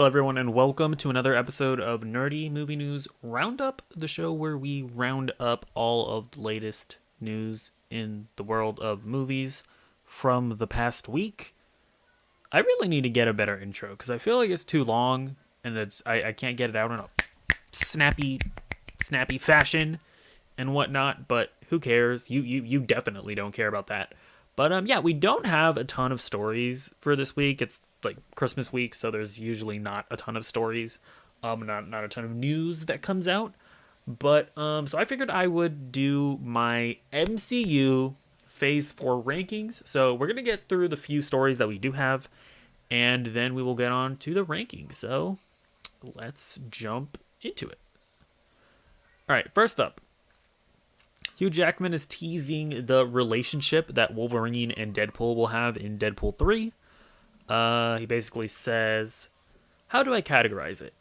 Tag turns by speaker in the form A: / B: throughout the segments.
A: Hello, everyone, and welcome to another episode of Nerdy Movie News Roundup, the show where we round up all of the latest news in the world of movies from the past week. I really need to get a better intro because I feel like it's too long and I can't get it out in a snappy fashion and whatnot. But who cares? You definitely don't care about that. But yeah, we don't have a ton of stories for this week. It's like Christmas week, so there's usually not a ton of stories, not a ton of news that comes out. But so I figured I would do my MCU Phase 4 rankings. So we're gonna get through the few stories that we do have, and then we will get on to the rankings. So let's jump into it. All right, first up, Hugh Jackman is teasing the relationship that Wolverine and Deadpool will have in Deadpool 3. He basically says, how do I categorize it?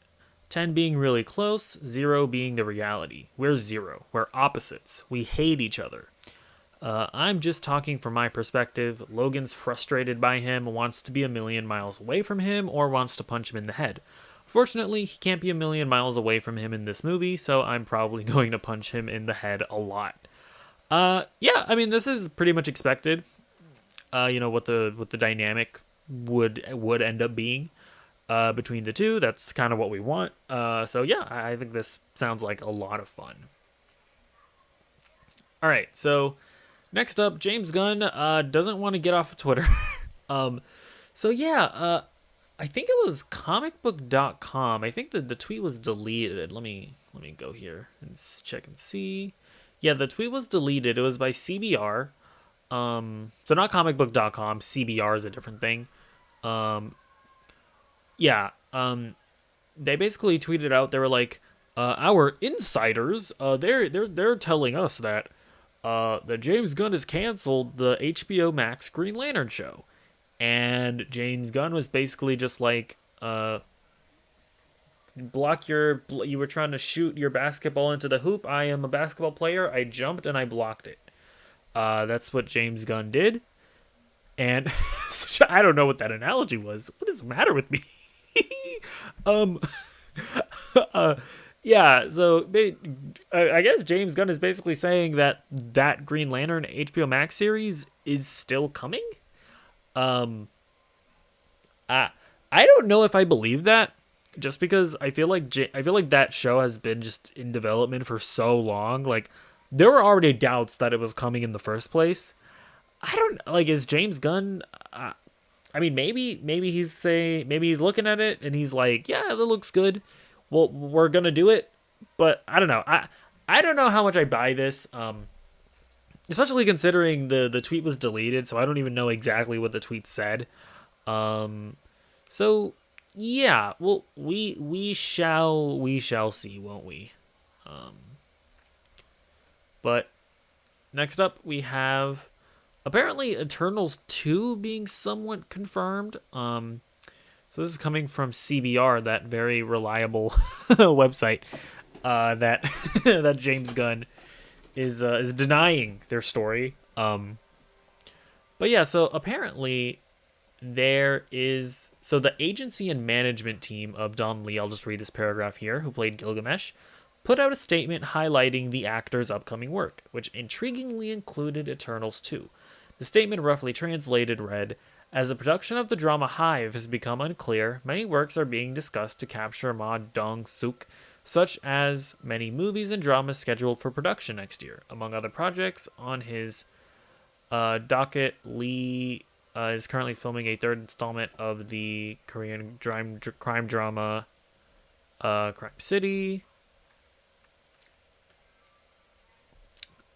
A: 10 being really close, 0 being the reality. We're 0. We're opposites. We hate each other. I'm just talking from my perspective. Logan's frustrated by him, wants to be a million miles away from him, or wants to punch him in the head. Fortunately, he can't be a million miles away from him in this movie, so I'm probably going to punch him in the head a lot. Yeah, I mean, this is pretty much expected. What the dynamic would end up being between the two. That's kind of what we want. So yeah, I think this sounds like a lot of fun. All right, so next up, James Gunn doesn't want to get off of Twitter. So yeah, I think it was comicbook.com. I think the tweet was deleted. Let me go here and check and see. Yeah, the tweet was deleted. It was by CBR. So not comicbook.com. CBR is a different thing. They basically tweeted out. They were like, our insiders, they're telling us that James Gunn has canceled the HBO Max Green Lantern show, and James Gunn was basically just like, you were trying to shoot your basketball into the hoop. I am a basketball player. I jumped and I blocked it. That's what James Gunn did. And I don't know what that analogy was. What is the matter with me? Yeah, so I guess James Gunn is basically saying that Green Lantern HBO Max series is still coming. I don't know if I believe that, just because I feel like that show has been just in development for so long. Like, there were already doubts that it was coming in the first place. I don't like. Is James Gunn? I mean, maybe he's looking at it and he's like, yeah, that looks good. Well, we're gonna do it, but I don't know. I don't know how much I buy this. Especially considering the tweet was deleted, so I don't even know exactly what the tweet said. So yeah, well, we shall see, won't we? But next up we have apparently Eternals 2 being somewhat confirmed. So this is coming from CBR, that very reliable website that that James Gunn is denying their story. But yeah, so apparently the agency and management team of Don Lee, I'll just read this paragraph here, who played Gilgamesh, put out a statement highlighting the actor's upcoming work, which intriguingly included Eternals 2. The statement, roughly translated, read, as the production of the drama Hive has become unclear, many works are being discussed to capture Ma Dong-suk, such as many movies and dramas scheduled for production next year. Among other projects on his docket, Lee is currently filming a third installment of the Korean crime drama Crime City.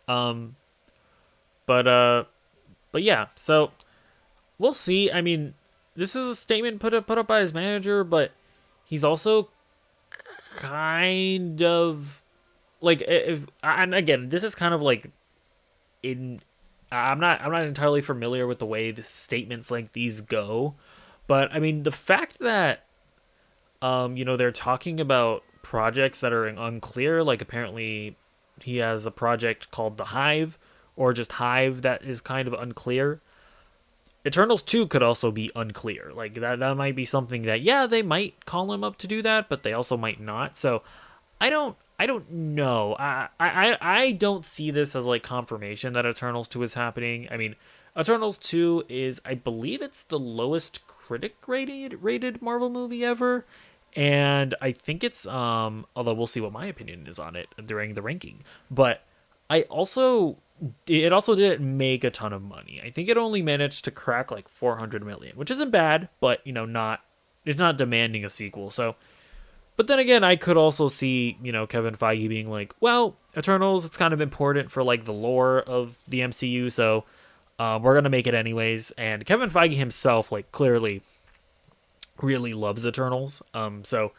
A: But yeah, so we'll see. I mean, this is a statement put up by his manager, but he's also kind of like, and again, this is kind of like I'm not entirely familiar with the way the statements like these go, but I mean, the fact that they're talking about projects that are unclear, like apparently he has a project called The Hive, or just Hive, that is kind of unclear. Eternals 2 could also be unclear. Like that might be something that yeah, they might call him up to do that, but they also might not. So I don't know. I don't see this as like confirmation that Eternals 2 is happening. I mean, Eternals 2 is, I believe it's the lowest critic rated Marvel movie ever. And I think it's although we'll see what my opinion is on it during the ranking. But I also it also didn't make a ton of money. I think it only managed to crack like 400 million, which isn't bad, but not it's not demanding a sequel. So but then again, I could also see, Kevin Feige being like, well, Eternals, it's kind of important for like the lore of the MCU, so we're gonna make it anyways. And Kevin Feige himself, like, clearly really loves Eternals. So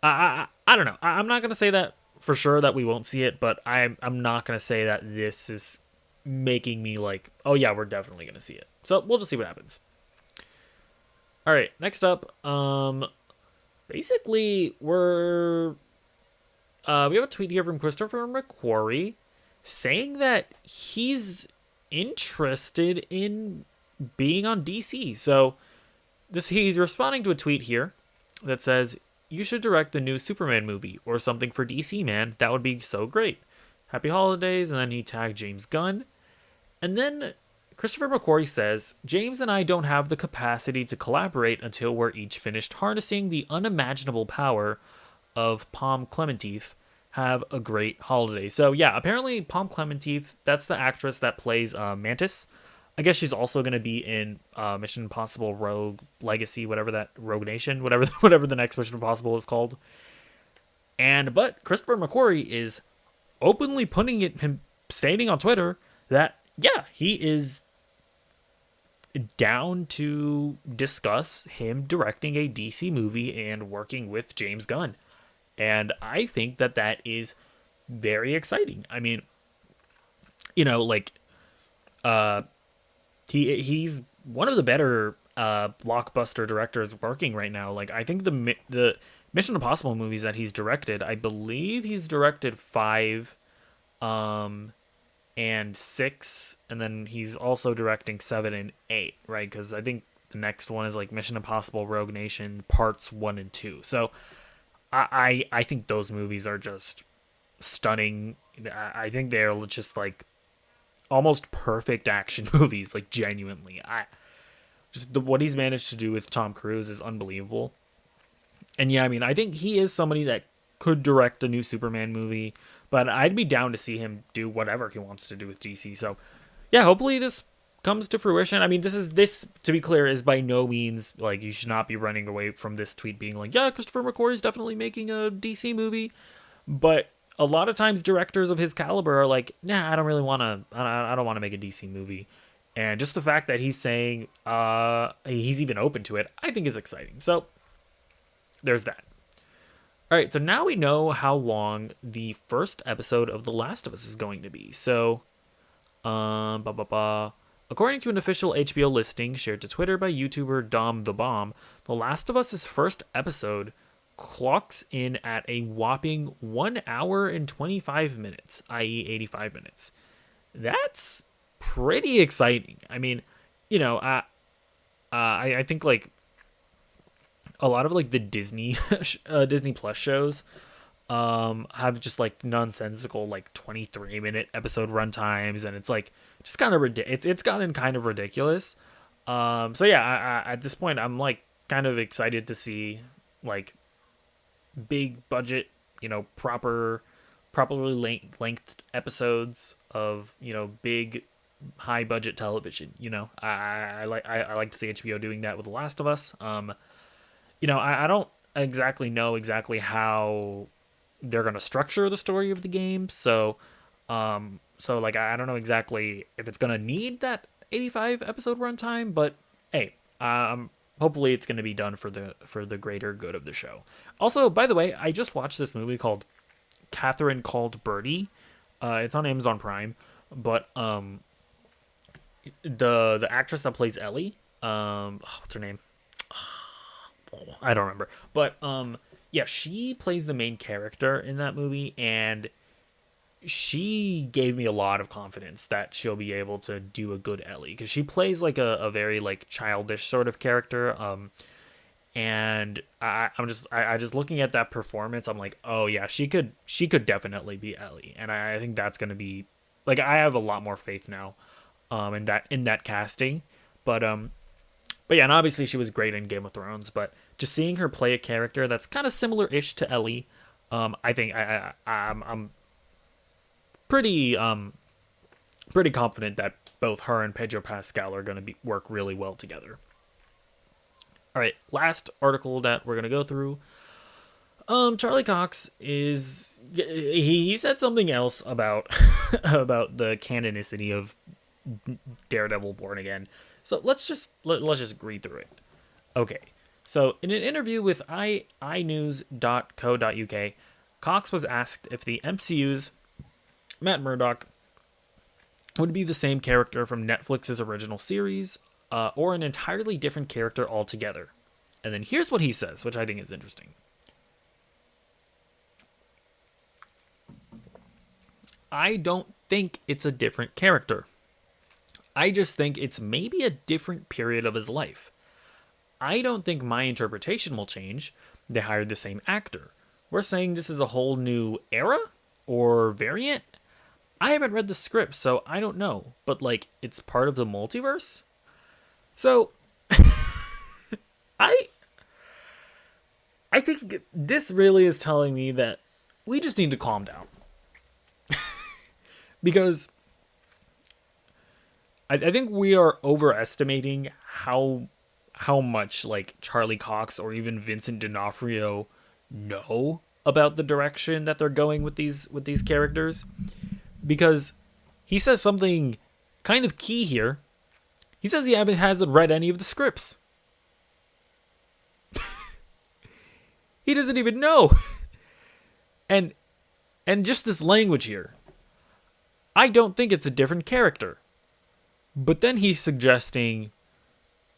A: I don't know. I'm not gonna say that for sure that we won't see it, but I'm not gonna say that this is making me like, oh yeah, we're definitely gonna see it. So we'll just see what happens. All right, next up, basically we have a tweet here from Christopher McQuarrie saying that he's interested in being on DC. So he's responding to a tweet here that says, "You should direct the new Superman movie or something for DC, man. That would be so great. Happy holidays." And then he tagged James Gunn. And then Christopher McQuarrie says, "James and I don't have the capacity to collaborate until we're each finished harnessing the unimaginable power of Palm Clementif. Have a great holiday." So yeah, apparently Palm Clementif, that's the actress that plays Mantis. I guess she's also going to be in Mission Impossible Rogue Legacy, whatever that Rogue Nation, whatever whatever the next Mission Impossible is called. But Christopher McQuarrie is openly him stating on Twitter that yeah, he is down to discuss him directing a DC movie and working with James Gunn. And I think that is very exciting. I mean, like he's one of the better blockbuster directors working right now. Like I think the Mission Impossible movies that he's directed, I believe he's directed 5 and 6, and then he's also directing 7 and 8, right? Because I think the next one is like Mission Impossible Rogue Nation parts 1 and 2. So I think those movies are just stunning. I think they're just like almost perfect action movies, like genuinely. What he's managed to do with Tom Cruise is unbelievable. And yeah, I mean, I think he is somebody that could direct a new Superman movie, but I'd be down to see him do whatever he wants to do with DC. So yeah, hopefully this comes to fruition. I mean, this to be clear is by no means like you should not be running away from this tweet being like, yeah, Christopher McQuarrie is definitely making a DC movie, but a lot of times directors of his caliber are like, nah, I don't really want to. I don't want to make a DC movie, and just the fact that he's saying he's even open to it, I think is exciting. So there's that. All right, so now we know how long the first episode of The Last of Us is going to be. So, according to an official HBO listing shared to Twitter by YouTuber Dom the Bomb, The Last of Us' first episode clocks in at a whopping 1 hour and 25 minutes, i.e., 85 minutes. That's pretty exciting. I mean, I think like a lot of like the Disney Disney Plus shows have just like nonsensical like 23-minute episode runtimes, and it's like just kind of it's gotten kind of ridiculous. So yeah, at this point I'm like kind of excited to see like big budget, properly length episodes of big high budget television. I like to see HBO doing that with The Last of Us. I don't exactly know how they're gonna structure the story of the game, so like I don't know exactly if it's gonna need that 85 episode runtime, but hey, hopefully it's gonna be done for the greater good of the show. Also, by the way, I just watched this movie called Catherine Called Birdie. It's on Amazon Prime, but the actress that plays Ellie, what's her name? I don't remember, but yeah, she plays the main character in that movie, and she gave me a lot of confidence that she'll be able to do a good Ellie because she plays like a very like childish sort of character. And I just looking at that performance, I'm like, oh yeah, she could definitely be Ellie, and I think that's gonna be like I have a lot more faith now, in that casting, but but yeah, and obviously she was great in Game of Thrones, but just seeing her play a character that's kind of similar-ish to Ellie, I think I'm pretty pretty confident that both her and Pedro Pascal are gonna be work really well together. All right, last article that we're gonna go through. Charlie Cox is he said something else about about the canonicity of Daredevil Born Again. So let's just read through it. Okay. So in an interview with inews.co.uk, Cox was asked if the MCU's Matt Murdock would be the same character from Netflix's original series, or an entirely different character altogether. And then here's what he says, which I think is interesting. I don't think it's a different character. I just think it's maybe a different period of his life. I don't think my interpretation will change. They hired the same actor. We're saying this is a whole new era or variant. I haven't read the script, so I don't know. But like, it's part of the multiverse. So, I I think this really is telling me that we just need to calm down because I think we are overestimating how much like Charlie Cox or even Vincent D'Onofrio know about the direction that they're going with these characters, because he says something kind of key here. He says he hasn't read any of the scripts. He doesn't even know. And just this language here. I don't think it's a different character. But then he's suggesting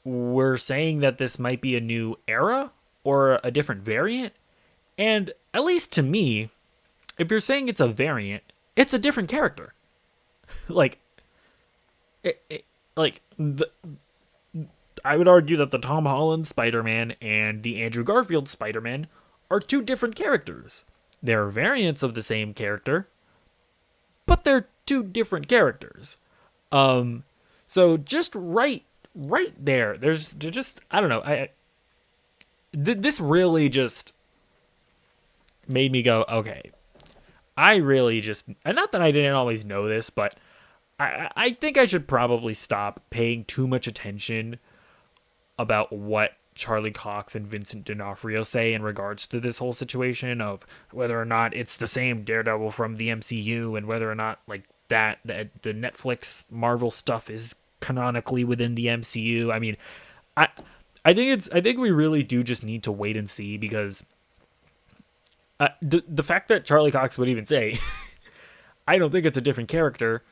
A: we're saying that this might be a new era or a different variant. And at least to me, if you're saying it's a variant, it's a different character. like, I would argue that the Tom Holland Spider-Man and the Andrew Garfield Spider-Man are two different characters. They're variants of the same character, but they're two different characters. So just right there, there's just I don't know. This really just made me go, okay. I really just, and not that I didn't always know this, but I think I should probably stop paying too much attention about what Charlie Cox and Vincent D'Onofrio say in regards to this whole situation of whether or not it's the same Daredevil from the MCU and whether or not like that the Netflix Marvel stuff is canonically within the MCU. I mean, I think we really do just need to wait and see, because the fact that Charlie Cox would even say, I don't think it's a different character.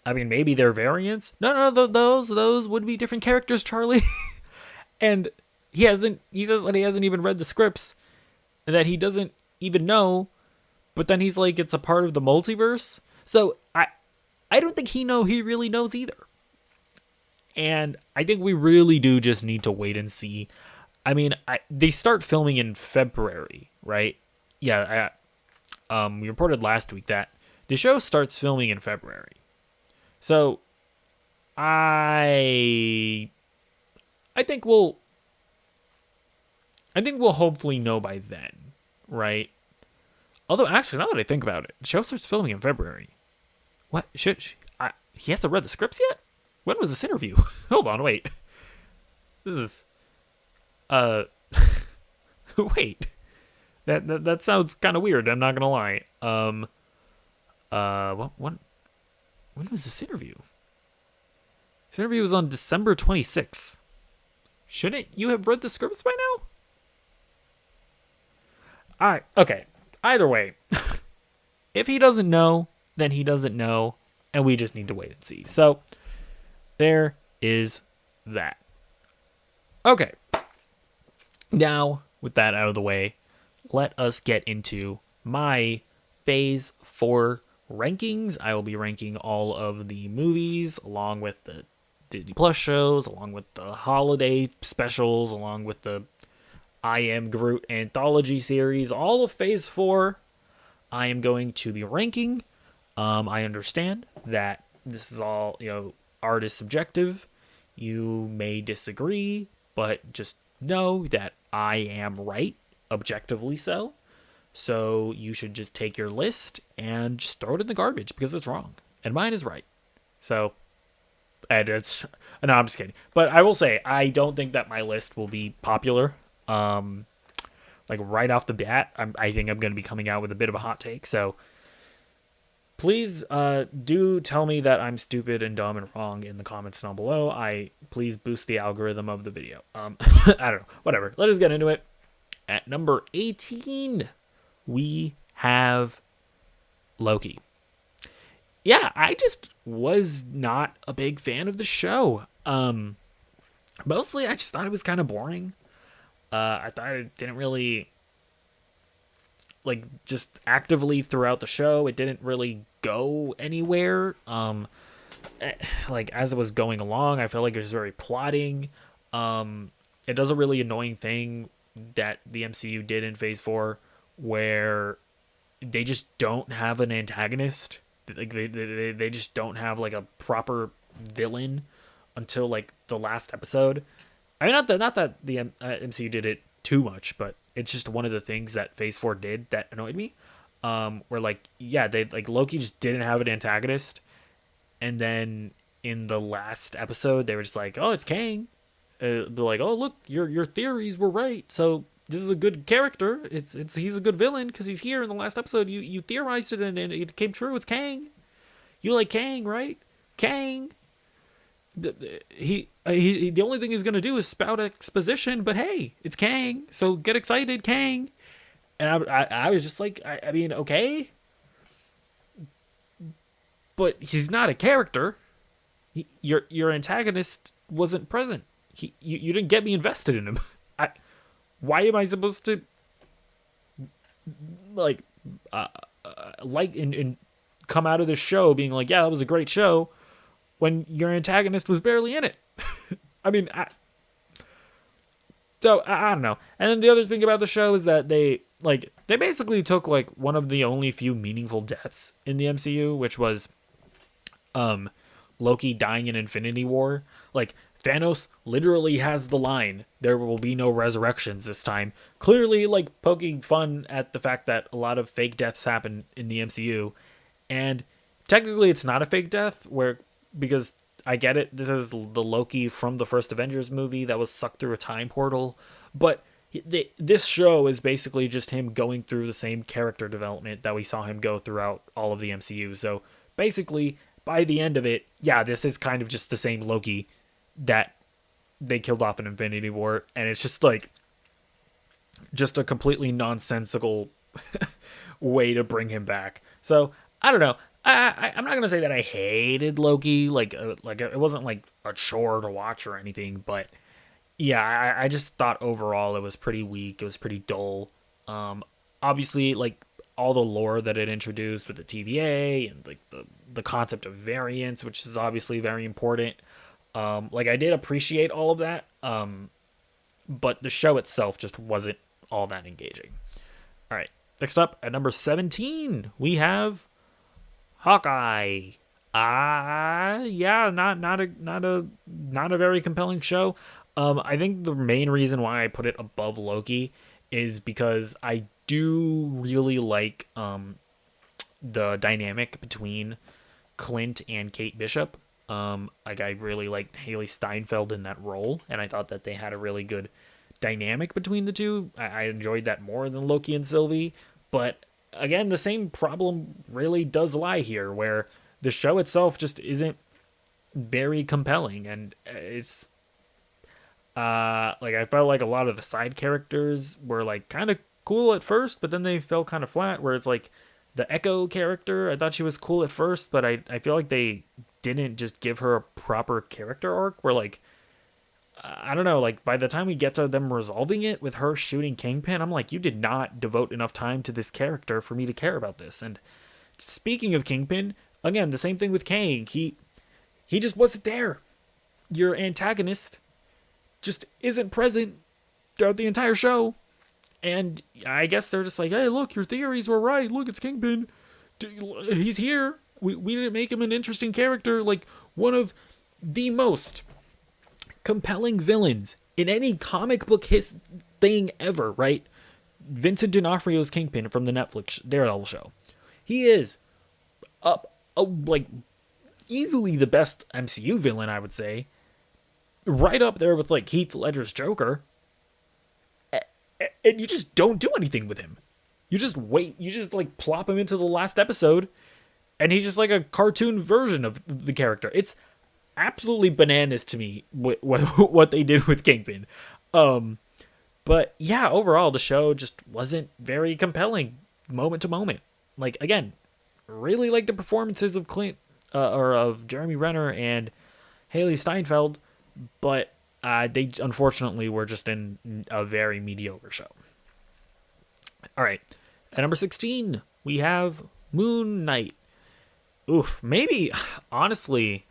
A: I mean, maybe they're variants. No, those would be different characters, Charlie. And he says that he hasn't even read the scripts and that he doesn't even know, but then he's like, it's a part of the multiverse. So I don't think he really knows either. And I think we really do just need to wait and see. I mean, they start filming in February, right? Yeah, we reported last week that the show starts filming in February. So I think we'll hopefully know by then, right? Although actually, now that I think about it, the show starts filming in February. What he hasn't read the scripts yet? When was this interview? Hold on, wait. This is wait. That sounds kind of weird. I'm not gonna lie. When was this interview? This interview was on December 26th. Shouldn't you have read the scripts by now? Okay. Either way, if he doesn't know, then he doesn't know, and we just need to wait and see. So there is that. Okay. Now, with that out of the way, let us get into my Phase 4 rankings. I will be ranking all of the movies along with the Disney Plus shows, along with the holiday specials, along with the I Am Groot anthology series, all of Phase 4. I am going to be ranking. I understand that this is all, art is subjective. You may disagree, but just know that I am right, objectively so. So you should just take your list and just throw it in the garbage because it's wrong. And mine is right. So, and it's, no, I'm just kidding. But I will say, I don't think that my list will be popular. Um, like right off the bat, I think I'm going to be coming out with a bit of a hot take. So please do tell me that I'm stupid and dumb and wrong in the comments down below. Please boost the algorithm of the video. I don't know. Whatever. Let us get into it. At number 18, we have Loki. Yeah, I just was not a big fan of the show. Mostly I just thought it was kind of boring. I thought it didn't really, like, just actively throughout the show, it didn't really go anywhere. Like, as it was going along, I felt like it was very plotting. It does a really annoying thing that the MCU did in Phase 4 where they just don't have an antagonist. Like, they just don't have, like, a proper villain until, like, the last episode. I mean, not that the MCU did it too much, but it's just one of the things that Phase 4 did that annoyed me. Where, like, yeah, they, like, Loki just didn't have an antagonist, and then in the last episode they were just like, oh, it's Kang. They're like, oh, look, your theories were right, so this is a good character. He's a good villain because he's here in the last episode. You theorized it and it came true. It's Kang. You like Kang, right? Kang. He the only thing he's gonna do is spout exposition, but hey, it's Kang, so get excited, Kang. And I was just like, I mean, okay, but he's not a character. Your antagonist wasn't present. You didn't get me invested in him. Why am I supposed to like and come out of this show being like, yeah, that was a great show, when your antagonist was barely in it? I mean, so I don't know. And then the other thing about the show is that they basically took like one of the only few meaningful deaths in the MCU, which was Loki dying in Infinity War. Like, Thanos literally has the line, "There will be no resurrections this time," clearly like poking fun at the fact that a lot of fake deaths happen in the MCU. And technically it's not a fake death, because I get it, this is the Loki from the first Avengers movie that was sucked through a time portal, but this show is basically just him going through the same character development that we saw him go throughout all of the MCU. So basically, by the end of it, yeah, this is kind of just the same Loki that they killed off in Infinity War, and it's just like just a completely nonsensical way to bring him back. So I don't know. I'm not gonna say that I hated Loki. Like it wasn't like a chore to watch or anything, but yeah, I just thought overall it was pretty weak. It was pretty dull. Obviously, like, all the lore that it introduced with the TVA and like the concept of variance, which is obviously very important. Like, I did appreciate all of that. But the show itself just wasn't all that engaging. All right, next up at number 17, we have Hawkeye. Yeah, not a very compelling show. I think the main reason why I put it above Loki is because I do really like the dynamic between Clint and Kate Bishop. Like, I really liked Haley Steinfeld in that role, and I thought that they had a really good dynamic between the two. I enjoyed that more than Loki and Sylvie, but again, the same problem really does lie here, where the show itself just isn't very compelling, and it's like, I felt like a lot of the side characters were like kind of cool at first, but then they fell kind of flat, where it's like the Echo character, I thought she was cool at first, but I feel like they didn't just give her a proper character arc, where, like, I don't know, like, by the time we get to them resolving it with her shooting Kingpin, I'm like, you did not devote enough time to this character for me to care about this. And Speaking of Kingpin, again, the same thing with Kang. He just wasn't there. Your antagonist just isn't present throughout the entire show. And I guess they're just like, hey, look, your theories were right. Look, it's Kingpin. He's here. We didn't make him an interesting character. Like, one of the most compelling villains in any comic book thing ever, right? Vincent D'Onofrio's Kingpin from the Netflix Daredevil show. He is like easily the best MCU villain, I would say. Right up there with like Heath Ledger's Joker. And you just don't do anything with him. You just wait. You just like plop him into the last episode, and he's just like a cartoon version of the character. It's absolutely bananas to me what they did with Kingpin. But yeah, overall the show just wasn't very compelling moment to moment. Like, again, really like the performances of Clint or of Jeremy Renner and Haley Steinfeld, but they unfortunately were just in a very mediocre show. All right, at number 16 we have Moon Knight. Oof, honestly,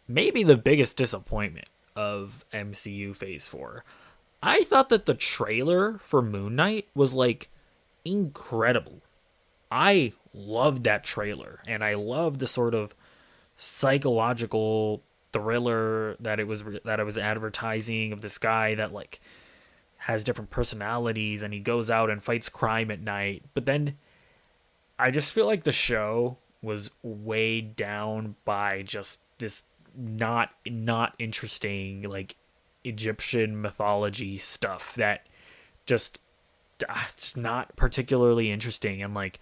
A: maybe the biggest disappointment of MCU Phase 4. I thought that the trailer for Moon Knight was like incredible. I loved that trailer, and I loved the sort of psychological thriller that it was advertising, of this guy that like has different personalities and he goes out and fights crime at night. But then I just feel like the show was weighed down by just this not interesting like Egyptian mythology stuff that just it's not particularly interesting. And like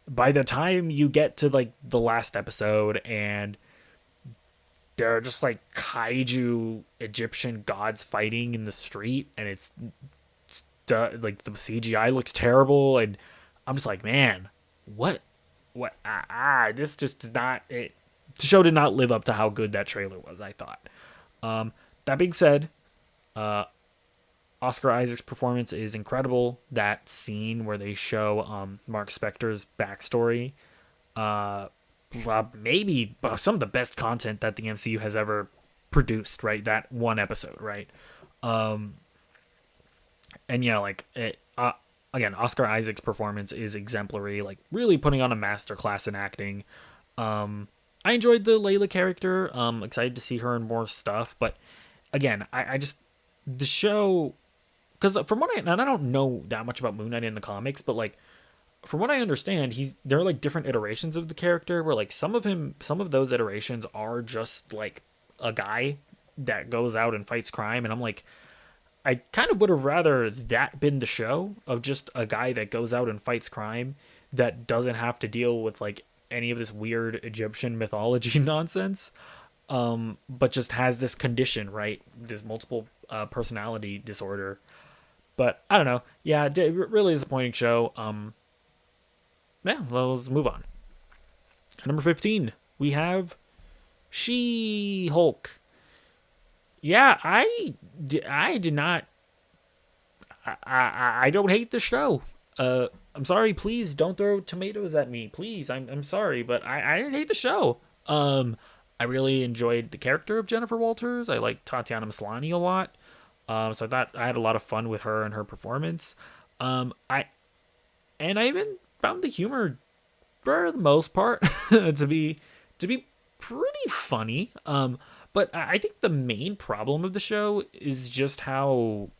A: by the time you get to like the last episode and there are just like kaiju Egyptian gods fighting in the street, and it's like the CGI looks terrible, and I'm just like, man, what this just does not it. The show did not live up to how good that trailer was, I thought. That being said, Oscar Isaac's performance is incredible. That scene where they show Mark Spector's backstory, maybe some of the best content that the MCU has ever produced, right? That one episode, right? And yeah, like again, Oscar Isaac's performance is exemplary, like really putting on a masterclass in acting. I enjoyed the Layla character. Excited to see her in more stuff, but again, I just the show, because from what I don't know that much about Moon Knight in the comics, but like from what I understand, there are like different iterations of the character where like some of those iterations are just like a guy that goes out and fights crime, and I'm like, I kind of would have rather that been the show of just a guy that goes out and fights crime that doesn't have to deal with like any of this weird Egyptian mythology nonsense, but just has this condition, right? This multiple personality disorder. But I don't know. Yeah, really disappointing show. Yeah, well, let's move on. At number 15, we have She-Hulk. Yeah, I did not. I don't hate the show. I'm sorry. Please don't throw tomatoes at me. Please, I'm sorry, but I didn't hate the show. I really enjoyed the character of Jennifer Walters. I like Tatiana Maslany a lot. So I thought I had a lot of fun with her and her performance. I even found the humor, for the most part, to be pretty funny. But I think the main problem of the show is just how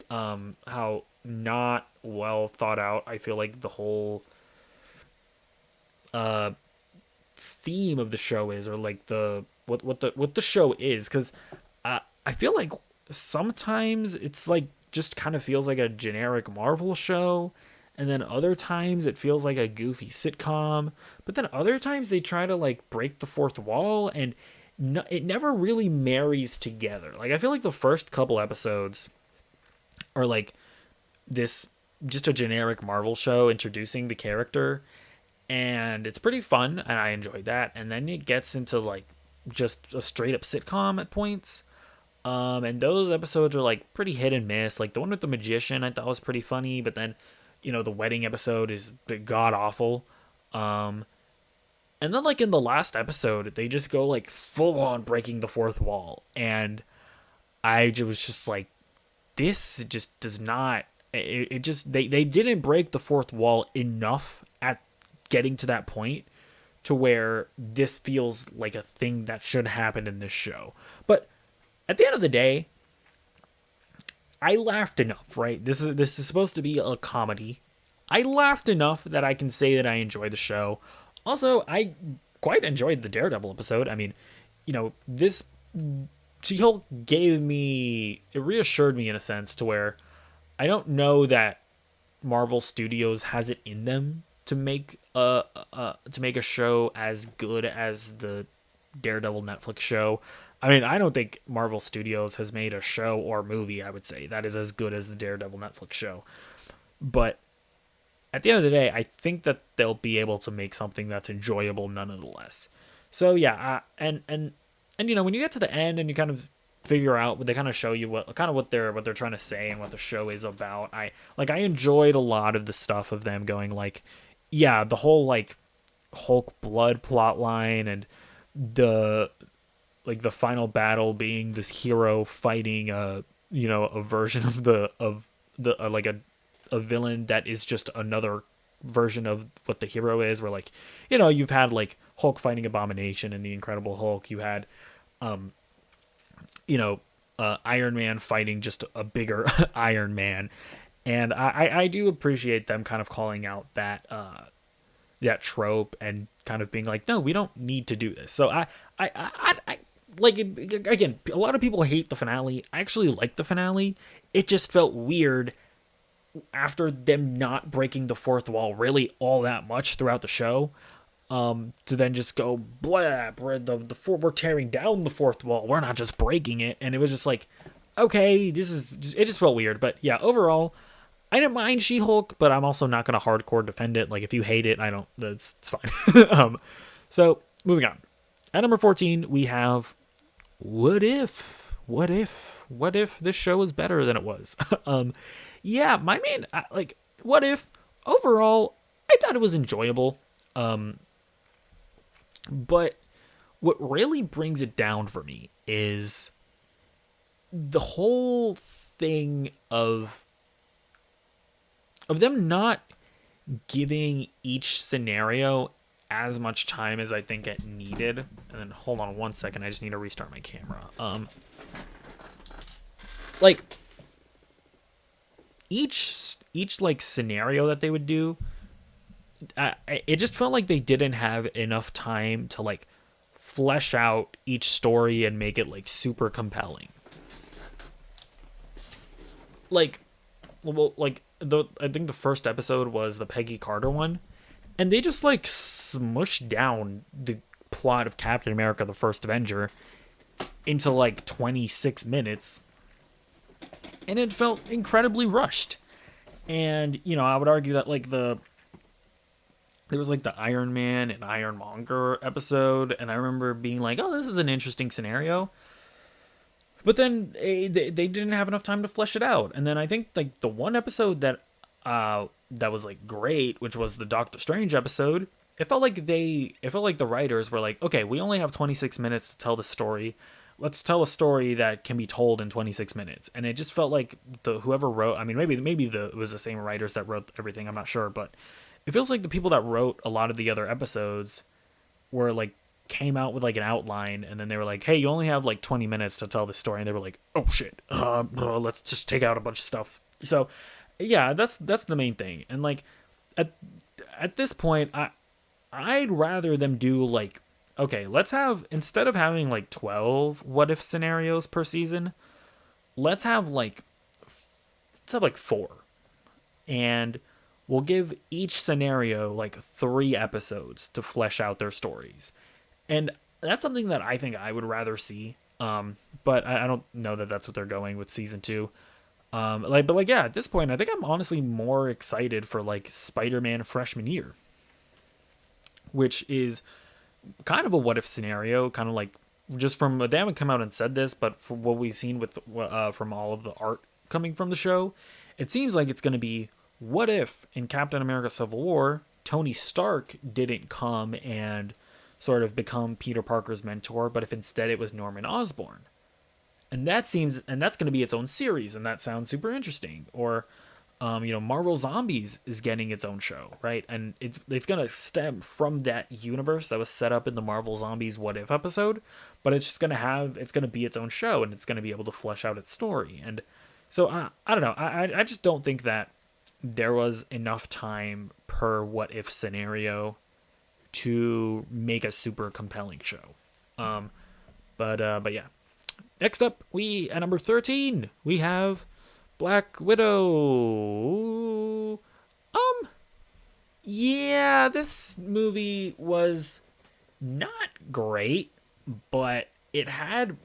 A: how not well thought out I feel like the whole theme of the show is, or like what the show is, because I feel like sometimes it's like just kind of feels like a generic Marvel show, and then other times it feels like a goofy sitcom, but then other times they try to like break the fourth wall, and it never really marries together. Like I feel like the first couple episodes are like this just a generic Marvel show introducing the character, and it's pretty fun and I enjoyed that, and then it gets into like just a straight up sitcom at points. And those episodes are like pretty hit and miss. Like the one with the magician I thought was pretty funny, but then the wedding episode is god awful. And then like in the last episode, they just go like full on breaking the fourth wall, and was just like, this just does not. It just they didn't break the fourth wall enough at getting to that point to where this feels like a thing that should happen in this show. But at the end of the day, I laughed enough, right? This is supposed to be a comedy. I laughed enough that I can say that I enjoy the show. Also, I quite enjoyed the Daredevil episode. I mean, this She-Hulk it reassured me in a sense to where I don't know that Marvel Studios has it in them to make a show as good as the Daredevil Netflix show. I mean, I don't think Marvel Studios has made a show or movie, I would say, that is as good as the Daredevil Netflix show. But at the end of the day, I think that they'll be able to make something that's enjoyable nonetheless. So yeah, and when you get to the end and you kind of figure out what they kind of show you what they're trying to say and what the show is about. I enjoyed a lot of the stuff of them going like, yeah, the whole like Hulk blood plot line and the the final battle being this hero fighting a version of the like a villain that is just another version of what the hero is, where like you've had like Hulk fighting Abomination and the Incredible Hulk, you had Iron Man fighting just a bigger Iron Man. And I do appreciate them kind of calling out that trope and kind of being like, no, we don't need to do this. So I like, again, a lot of people hate the finale. I actually like the finale. It just felt weird after them not breaking the fourth wall really all that much throughout the show. To then just go blah, we're tearing down the fourth wall. We're not just breaking it, and it was just like, okay, it just felt weird. But yeah, overall, I didn't mind She-Hulk, but I'm also not gonna hardcore defend it. Like if you hate it, it's fine. So moving on. At number 14, we have What If? What if this show was better than it was? Yeah, my main What If? Overall, I thought it was enjoyable. But what really brings it down for me is the whole thing of them not giving each scenario as much time as I think it needed. And then hold on one second, I just need to restart my camera. Like each like scenario that they would do, it just felt like they didn't have enough time to like flesh out each story and make it like super compelling. Like, well, like I think the first episode was the Peggy Carter one, and they just like smushed down the plot of Captain America: The First Avenger into like 26 minutes, and it felt incredibly rushed. And I would argue that like there was like the Iron Man and Ironmonger episode, and I remember being like, oh, this is an interesting scenario. But then they didn't have enough time to flesh it out. And then I think like the one episode that was like great, which was the Doctor Strange episode, it felt like the writers were like, okay, we only have 26 minutes to tell the story. Let's tell a story that can be told in 26 minutes. And it just felt like whoever wrote, I mean, maybe it was the same writers that wrote everything, I'm not sure, but it feels like the people that wrote a lot of the other episodes were like came out with like an outline, and then they were like, hey, you only have like 20 minutes to tell this story, and they were like, oh shit, let's just take out a bunch of stuff. So yeah, that's the main thing. And like at this point, I'd rather them do like, okay, instead of having like 12 what if scenarios per season, let's have like 4, and we'll give each scenario like 3 episodes to flesh out their stories. And that's something that I think I would rather see. But I don't know that that's what they're going with season 2. But yeah, at this point, I think I'm honestly more excited for like Spider-Man freshman year, which is kind of a what if scenario, kind of like just from, they haven't come out and said this, but from what we've seen with from all of the art coming from the show, it seems like it's going to be what if in Captain America Civil War Tony Stark didn't come and sort of become Peter Parker's mentor, but if instead it was Norman Osborn. And that's going to be its own series, and that sounds super interesting. Or Marvel Zombies is getting its own show, right? And it's going to stem from that universe that was set up in the Marvel Zombies What If episode, but it's going to be its own show, and it's going to be able to flesh out its story. And so I don't know. I just don't think that there was enough time per What If scenario to make a super compelling show. But yeah. Next up, we at number 13 we have Black Widow. Yeah, this movie was not great, but it had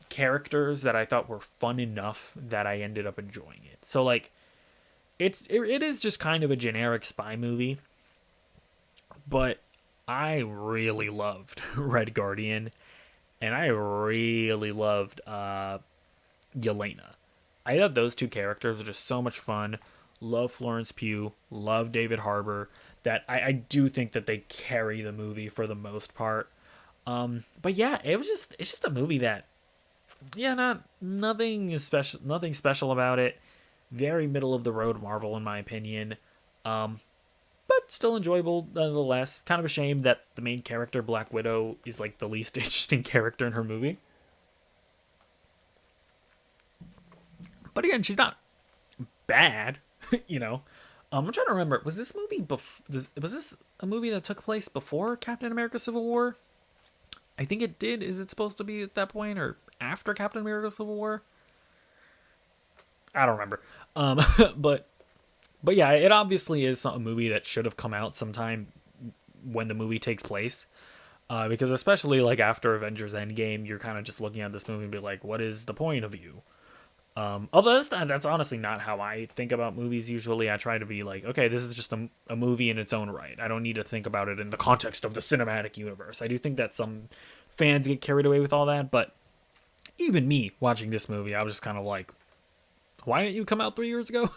A: characters that I thought were fun enough that I ended up enjoying it. So like, it is just kind of a generic spy movie, but I really loved Red Guardian, and I really loved Yelena. I thought those two characters were just so much fun. Love Florence Pugh, love David Harbour. That I do think that they carry the movie for the most part. But yeah, it's just a movie that, yeah, nothing special about it. Very middle of the road Marvel in my opinion. But still enjoyable nonetheless. Kind of a shame that the main character, Black Widow, is like the least interesting character in her movie. But again, she's not bad, you know. I'm trying to remember. Was this movie was this a movie that took place before Captain America: Civil War? I think it did. Is it supposed to be at that point or after Captain America: Civil War? I don't remember. But yeah, it obviously is a movie that should have come out sometime when the movie takes place. Because especially like after Avengers Endgame, you're kind of just looking at this movie and be like, what is the point of you? Although that's honestly not how I think about movies usually. I try to be like, okay, this is just a movie in its own right. I don't need to think about it in the context of the cinematic universe. I do think that some fans get carried away with all that, but even me watching this movie, I was just kind of like, why didn't you come out 3 years ago?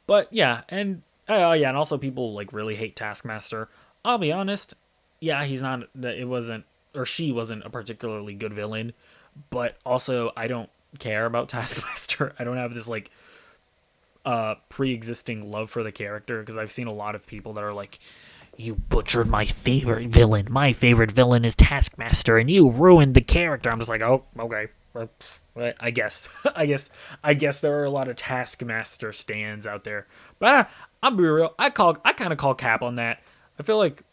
A: But yeah, and yeah, and also people like really hate Taskmaster. I'll be honest, yeah, he's not. It wasn't, or she wasn't a particularly good villain, but also I don't care about Taskmaster. I don't have this like pre-existing love for the character because I've seen a lot of people that are like, you butchered my favorite villain. My favorite villain is Taskmaster, and you ruined the character. I'm just like, oh, okay. I guess, I guess there are a lot of Taskmaster stands out there, but I'll be real. I kind of call cap on that. I feel like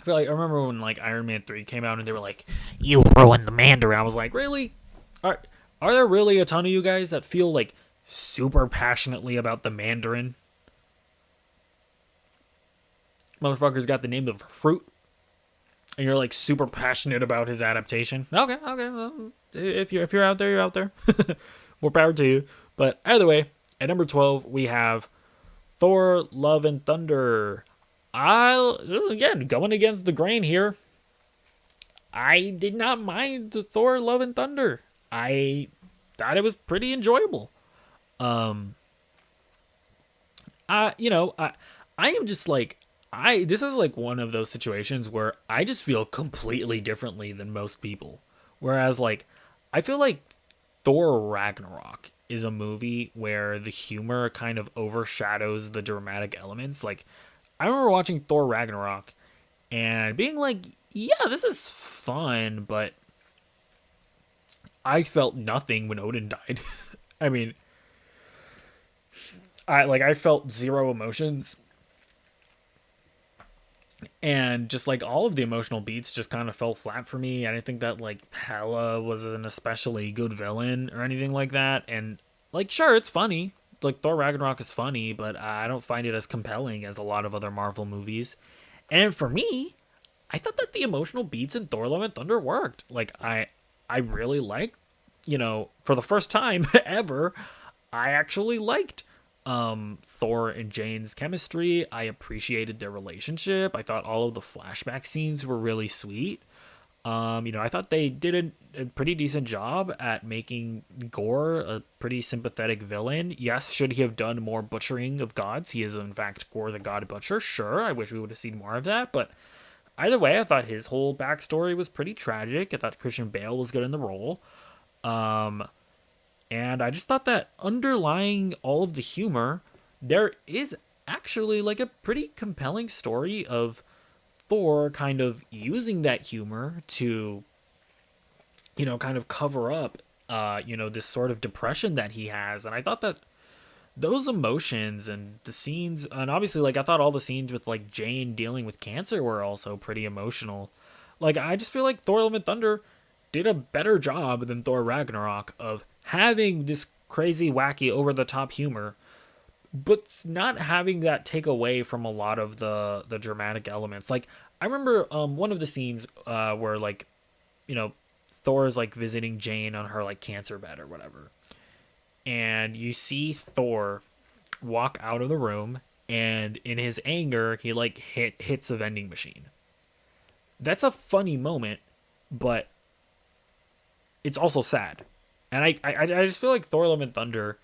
A: I remember when like Iron Man 3 came out and they were like, you ruined the Mandarin. I was like, really? Are there really a ton of you guys that feel like super passionately about the Mandarin? Motherfucker's got the name of a fruit, and you're like super passionate about his adaptation. Okay. Well, if you're out there, you're out there. More power to you. But either way, at number 12 we have Thor: Love and Thunder. Again, going against the grain here. I did not mind the Thor: Love and Thunder. I thought it was pretty enjoyable. I am just like, this is like one of those situations where I just feel completely differently than most people. Whereas like, I feel like Thor Ragnarok is a movie where the humor kind of overshadows the dramatic elements. Like, I remember watching Thor Ragnarok and being like, yeah, this is fun, but I felt nothing when Odin died. I mean, I felt zero emotions, and just like all of the emotional beats just kind of fell flat for me. I didn't think that like Hela was an especially good villain or anything like that. And like, sure, it's funny. Like Thor Ragnarok is funny, but I don't find it as compelling as a lot of other Marvel movies. And for me, I thought that the emotional beats in Thor: Love and Thunder worked. Like I really liked, for the first time ever, I actually liked Thor and Jane's chemistry. I appreciated their relationship. I thought all of the flashback scenes were really sweet. I thought they did a pretty decent job at making Gore a pretty sympathetic villain. Yes, should he have done more butchering of gods? He is in fact Gore the God Butcher. Sure, I wish we would have seen more of that, but either way, I thought his whole backstory was pretty tragic. I thought Christian Bale was good in the role. Um, and I just thought that underlying all of the humor, there is actually like a pretty compelling story of Thor kind of using that humor to, kind of cover up, this sort of depression that he has. And I thought that those emotions and the scenes, and obviously, like, I thought all the scenes with, like, Jane dealing with cancer were also pretty emotional. Like, I just feel like Thor Love and Thunder did a better job than Thor Ragnarok of having this crazy, wacky, over the top humor, but not having that take away from a lot of the dramatic elements. Like, I remember one of the scenes where, like, you know, Thor is, like, visiting Jane on her, like, cancer bed or whatever. And you see Thor walk out of the room, and in his anger, he, like, hits a vending machine. That's a funny moment, but it's also sad. And I just feel like Thor Love and Thunder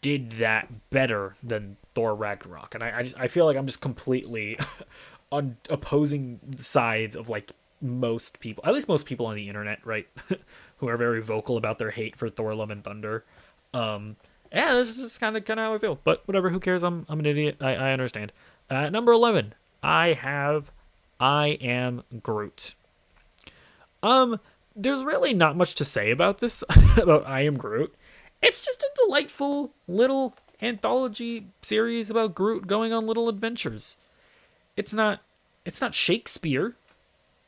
A: did that better than Thor Ragnarok. And I feel like I'm just completely on opposing sides of, like, most people, at least most people on the internet, right? Who are very vocal about their hate for Thor Love and Thunder. Um, yeah, this is kind of how I feel. But whatever, who cares? I'm an idiot. I understand. Number 11, I am Groot. There's really not much to say about this about I Am Groot. It's just a delightful little anthology series about Groot going on little adventures. It's not Shakespeare,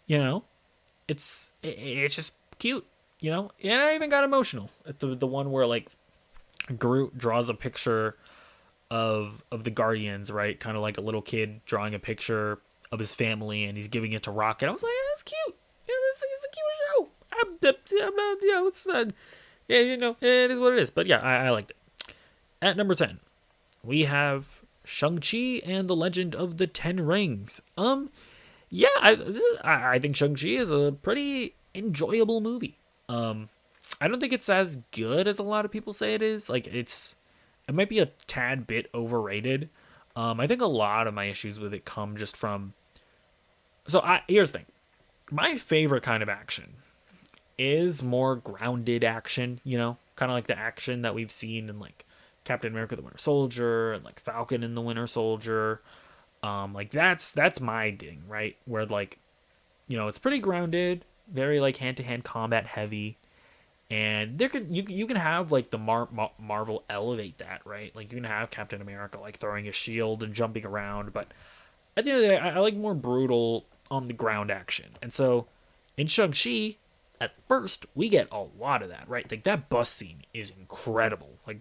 A: you know. It's just cute, you know. And I even got emotional at the one where, like, Groot draws a picture of the Guardians, right? Kind of like a little kid drawing a picture of his family, and he's giving it to Rocket. I was like, yeah, that's cute. Yeah, this is a cute show. I'm not, it's not, yeah, it is what it is. But yeah, I liked it. At number 10, we have Shang-Chi and the Legend of the Ten Rings. Yeah, I think Shang-Chi is a pretty enjoyable movie. I don't think it's as good as a lot of people say it is. Like, it might be a tad bit overrated. I think a lot of my issues with it come just from. So here's the thing, my favorite kind of action is more grounded action. Kind of like the action that we've seen in, like, Captain America: The Winter Soldier and, like, Falcon and the Winter Soldier. Like, that's my thing, right? Where, like, it's pretty grounded, very, like, hand to hand combat heavy. And you can have, like, the Marvel elevate that, right? Like, you can have Captain America, like, throwing a shield and jumping around, but at the end of the day, I like more brutal on the ground action. And so in Shang-Chi, at first, we get a lot of that, right? Like, that bus scene is incredible. Like,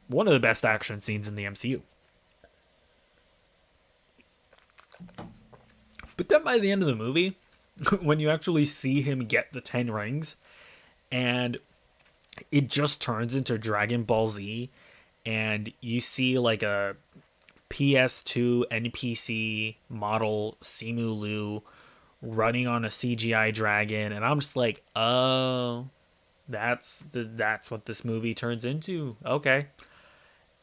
A: one of the best action scenes in the MCU. But then by the end of the movie, when you actually see him get the 10 rings, and it just turns into Dragon Ball Z, and you see, like, a PS2 NPC model Simu Liu running on a CGI dragon, and I'm just like, oh, that's what this movie turns into. Okay.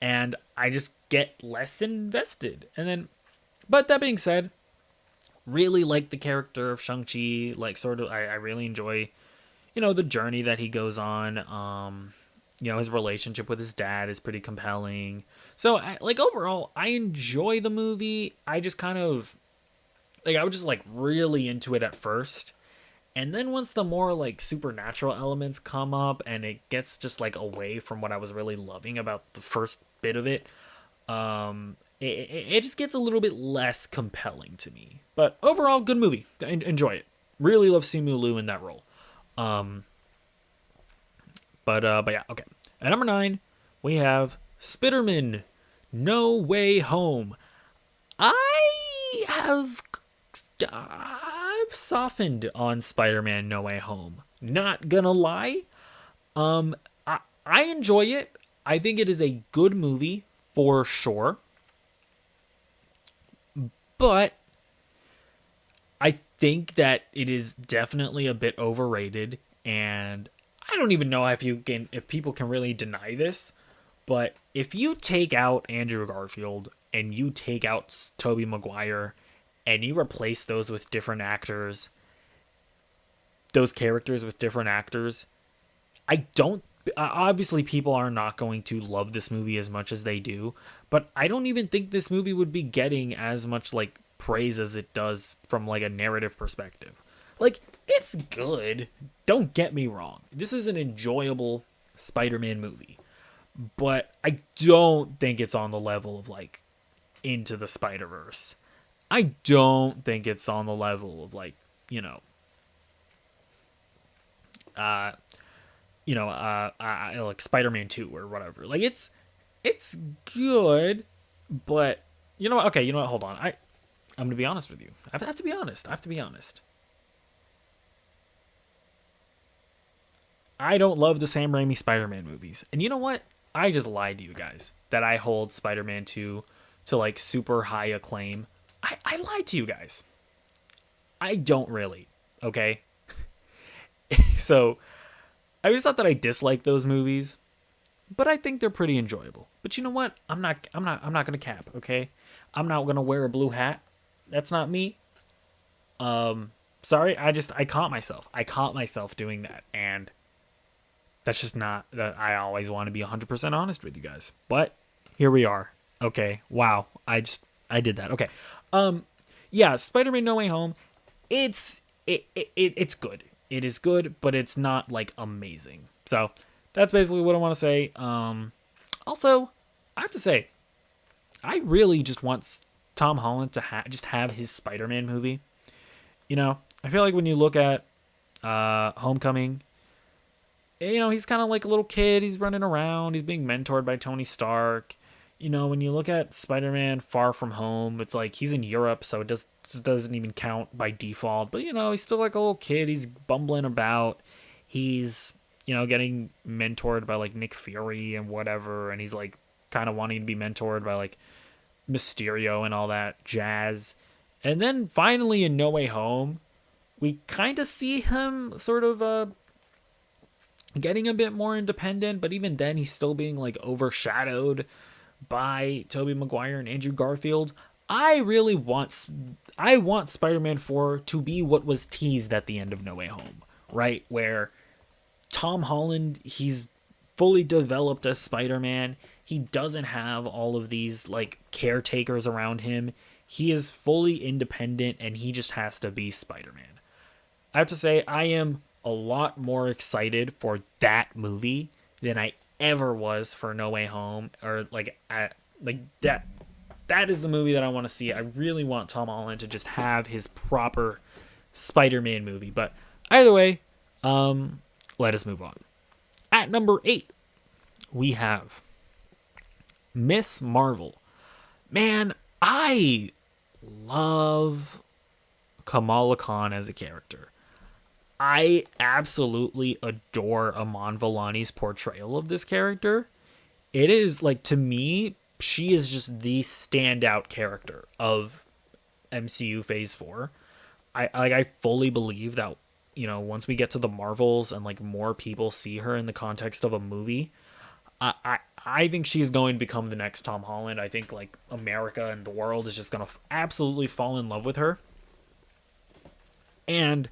A: And I just get less invested. And then, but that being said, really like the character of Shang-Chi. Like, sort of, I really enjoy, the journey that he goes on. His relationship with his dad is pretty compelling. So, like, overall, I enjoy the movie. I just kind of, like, I was just, like, really into it at first. And then once the more, like, supernatural elements come up and it gets just, like, away from what I was really loving about the first bit of it, it just gets a little bit less compelling to me. But overall, good movie. Enjoy it. Really love Simu Liu in that role. But yeah, okay. At number 9, we have Spider-Man: No Way Home. I've softened on Spider-Man: No Way Home. Not gonna lie. I enjoy it. I think it is a good movie for sure. But I think that it is definitely a bit overrated, and I don't even know if people can really deny this, but if you take out Andrew Garfield and you take out Tobey Maguire and you replace those characters with different actors, I don't. Obviously, people are not going to love this movie as much as they do, but I don't even think this movie would be getting as much like praise as it does from like a narrative perspective. Like, it's good. Don't get me wrong. This is an enjoyable Spider-Man movie, but I don't think it's on the level of like Into the Spider-Verse. I don't think it's on the level of like, you know, uh, like Spider-Man 2 or whatever. Like it's good, but you know what? Okay, you know what? Hold on. I'm gonna be honest with you. I have to be honest. I have to be honest. I don't love the Sam Raimi Spider-Man movies, and you know what? I just lied to you guys that I hold Spider-Man 2 to like super high acclaim. I lied to you guys. I don't really. Okay, so I just thought that I disliked those movies, but I think they're pretty enjoyable. But you know what? I'm not gonna cap. Okay, I'm not gonna wear a blue hat. That's not me. Sorry. I caught myself. I caught myself doing that, and that's just not that. I always want to be 100% honest with you guys, but here we are. Okay. Wow. I did that. Okay. Yeah. Spider-Man: No Way Home. It's good. It is good, but it's not like amazing. So that's basically what I want to say. Also, I have to say, I really just want Tom Holland to just have his Spider-Man movie. You know, I feel like when you look at Homecoming, you know, he's kind of like a little kid. He's running around. He's being mentored by Tony Stark. You know, when you look at Spider-Man Far From Home, it's like he's in Europe, so just doesn't even count by default. But, you know, he's still like a little kid. He's bumbling about. He's, you know, getting mentored by like Nick Fury and whatever. And he's like kind of wanting to be mentored by like Mysterio and all that jazz. And then finally in No Way Home, we kind of see him sort of getting a bit more independent, but even then he's still being like overshadowed by Tobey Maguire and Andrew Garfield. I want Spider-Man 4 to be what was teased at the end of No Way Home, right? Where Tom Holland, he's fully developed as Spider-Man. He doesn't have all of these like caretakers around him. He is fully independent and he just has to be Spider-Man. I have to say I am a lot more excited for that movie than I ever was for No Way Home, or like that. That is the movie that I want to see. I really want Tom Holland to just have his proper Spider-Man movie. But either way, let us move on. At number 8, we have Miss Marvel. Man, I love Kamala Khan as a character. I absolutely adore Aman Vellani's portrayal of this character. It is like, to me, she is just the standout character of MCU Phase 4. I fully believe that, you know, once we get to the Marvels and like more people see her in the context of a movie, I think she is going to become the next Tom Holland. I think like America and the world is just going to absolutely fall in love with her. And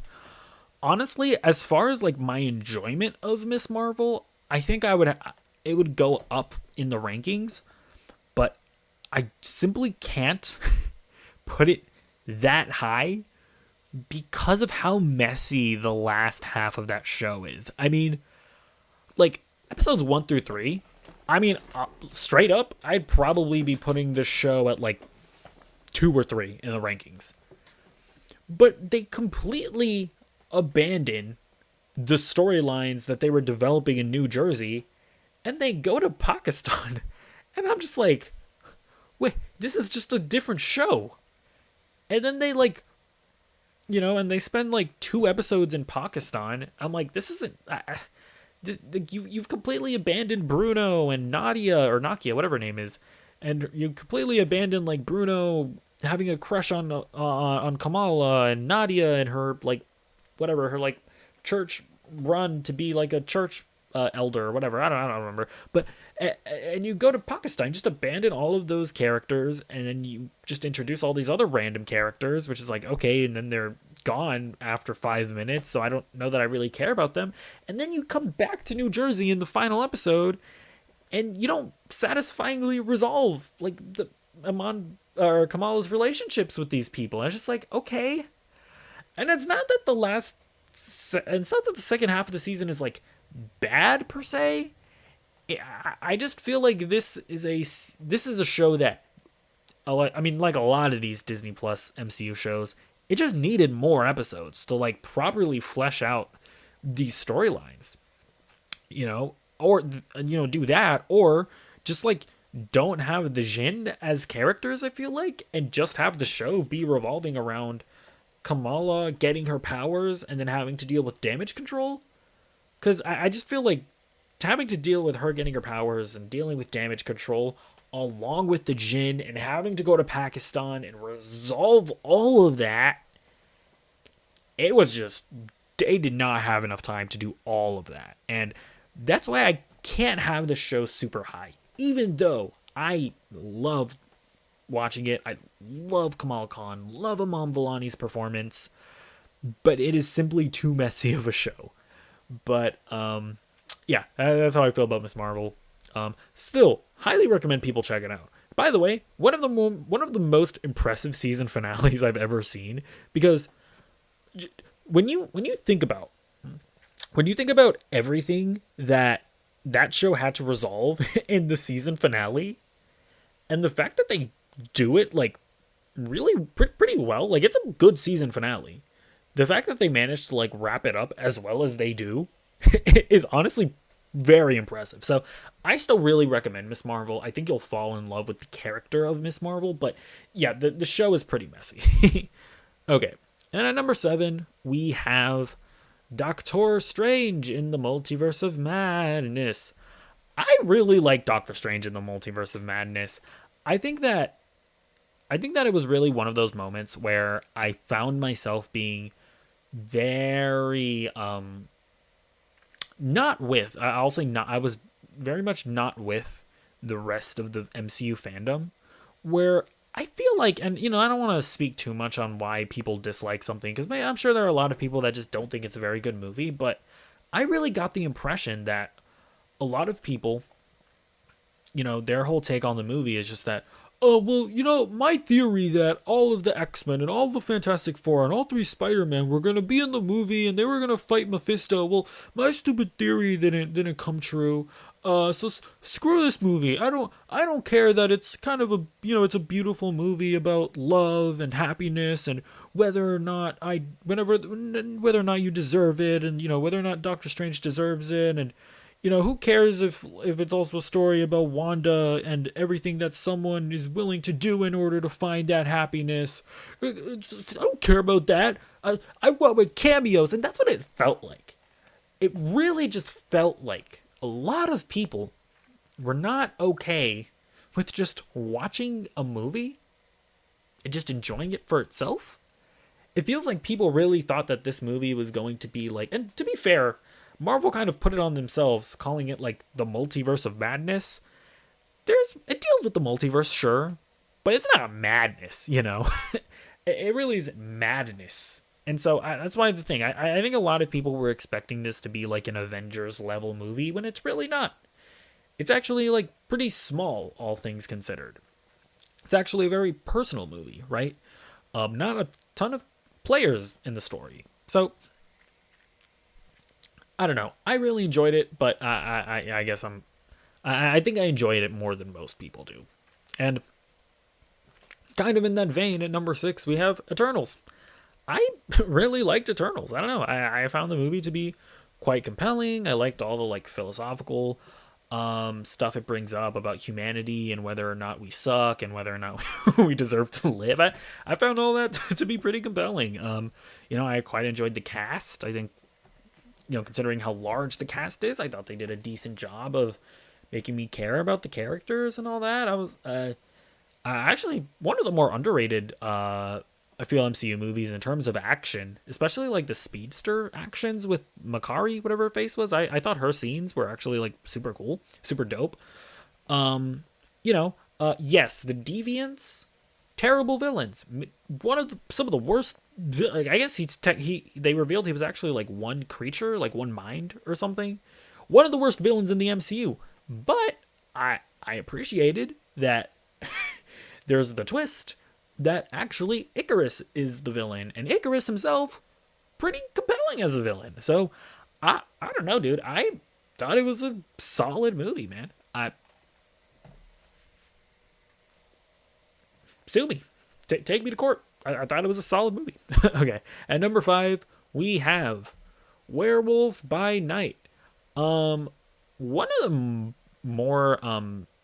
A: honestly, as far as like my enjoyment of Miss Marvel, I think it would go up in the rankings, but I simply can't put it that high because of how messy the last half of that show is. I mean, like episodes 1 through 3, I mean, straight up, I'd probably be putting this show at like 2 or 3 in the rankings. But they completely abandon the storylines that they were developing in New Jersey, and they go to Pakistan. And I'm just like, wait, this is just a different show. And then they like, you know, and they spend like 2 episodes in Pakistan. I'm like, this isn't... you've completely abandoned Bruno and Nadia, or Nakia, whatever her name is. And you completely abandoned like Bruno having a crush on Kamala and Nadia and her like whatever her like church run to be like a church elder or whatever. I don't remember. But and you go to Pakistan, just abandon all of those characters, and then you just introduce all these other random characters, which is like okay, and then they're gone after 5 minutes, so I don't know that I really care about them. And then you come back to New Jersey in the final episode, and you don't satisfyingly resolve like the Aman or Kamala's relationships with these people. And it's just like okay, and it's not that it's not that the second half of the season is like bad per se. I just feel like this is a show that I mean like a lot of these Disney Plus MCU shows, it just needed more episodes to like properly flesh out these storylines, or do that, or just like don't have the Jin as characters. I feel like, and just have the show be revolving around Kamala getting her powers and then having to deal with damage control. Because I just feel like having to deal with her getting her powers and dealing with damage control along with the Jin and having to go to Pakistan and resolve all of that, it was just, they did not have enough time to do all of that. And that's why I can't have the show super high. Even though I love watching it, I love Kamal Khan, love Imam Vellani's performance, but it is simply too messy of a show. But yeah, that's how I feel about Miss Marvel. Still, highly recommend people check it out. By the way, one of the most impressive season finales I've ever seen, because when you think about everything that show had to resolve in the season finale, and the fact that they do it like really pretty well, like it's a good season finale. The fact that they managed to like wrap it up as well as they do is honestly very impressive. So I still really recommend Miss Marvel. I think you'll fall in love with the character of Miss Marvel, but yeah, the show is pretty messy. Okay, and at number 7 we have Doctor Strange in the Multiverse of Madness. I really like Doctor Strange in the Multiverse of Madness. I think that it was really one of those moments where I found myself being very not with, I'll say not, I was very much not with the rest of the MCU fandom, where I feel like, and I don't want to speak too much on why people dislike something, because I'm sure there are a lot of people that just don't think it's a very good movie, but I really got the impression that a lot of people, their whole take on the movie is just that, oh, well, my theory that all of the X-Men and all the Fantastic Four and all 3 Spider-Man were going to be in the movie and they were going to fight Mephisto. Well, my stupid theory didn't come true. So screw this movie. I don't care that it's kind of it's a beautiful movie about love and happiness and whether or not you deserve it, and whether or not Doctor Strange deserves it, and who cares if it's also a story about Wanda and everything that someone is willing to do in order to find that happiness. I don't care about that. I want with cameos, and that's what it felt like. It really just felt like a lot of people were not okay with just watching a movie and just enjoying it for itself. It feels like people really thought that this movie was going to be like, and to be fair, Marvel kind of put it on themselves, calling it like the Multiverse of Madness. It deals with the multiverse, sure, but it's not madness, It really is madness. And so that's why the thing, I think a lot of people were expecting this to be like an Avengers level movie when it's really not. It's actually like pretty small, all things considered. It's actually a very personal movie, right? Not a ton of players in the story. So I don't know. I really enjoyed it, but I guess I think I enjoyed it more than most people do. And kind of in that vein, at number 6, we have Eternals. I really liked Eternals. I don't know. I found the movie to be quite compelling. I liked all the like philosophical stuff it brings up about humanity and whether or not we suck and whether or not we deserve to live. I found all that to be pretty compelling. I quite enjoyed the cast. I think, considering how large the cast is, I thought they did a decent job of making me care about the characters and all that. Actually, one of the more underrated, I feel, MCU movies in terms of action, especially like the speedster actions with Makari, whatever her face was. I thought her scenes were actually like super cool, super dope. Yes, the deviants, terrible villains. One of some of the worst. Like, I guess they revealed he was actually like one creature, like one mind or something. One of the worst villains in the MCU. But I appreciated that there's the twist that actually Icarus is the villain, and Icarus himself pretty compelling as a villain. So I don't know, dude. I thought it was a solid movie, man. I Sue me, take me to court. I thought it was a solid movie. Okay, at number 5 we have Werewolf by Night. One of the more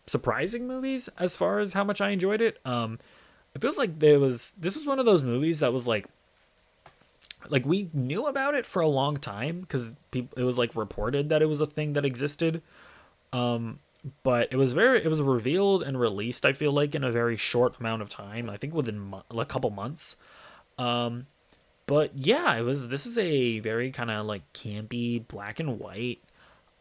A: surprising movies as far as how much I enjoyed it. It feels like this was one of those movies that was like we knew about it for a long time because it was like reported that it was a thing that existed. But it was revealed and released, I feel like, in a very short amount of time. I think within a couple months. But yeah, this is a very kind of like campy black and white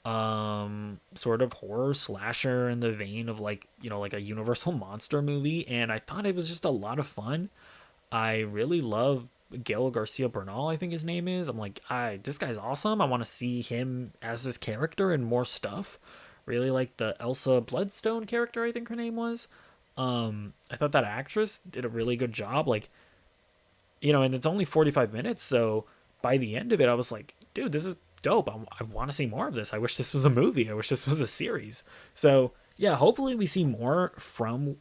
A: sort of horror slasher in the vein of like, like a Universal monster movie, and I thought it was just a lot of fun. I really love Gael Garcia Bernal, I think his name is. I'm like, this guy's awesome. I want to see him as this character and more stuff. Really like the Elsa Bloodstone character, I think her name was. I thought that actress did a really good job. Like, and it's only 45 minutes, so by the end of it, I was like, dude, this is dope. I want to see more of this. I wish this was a movie. I wish this was a series. So yeah, hopefully we see more from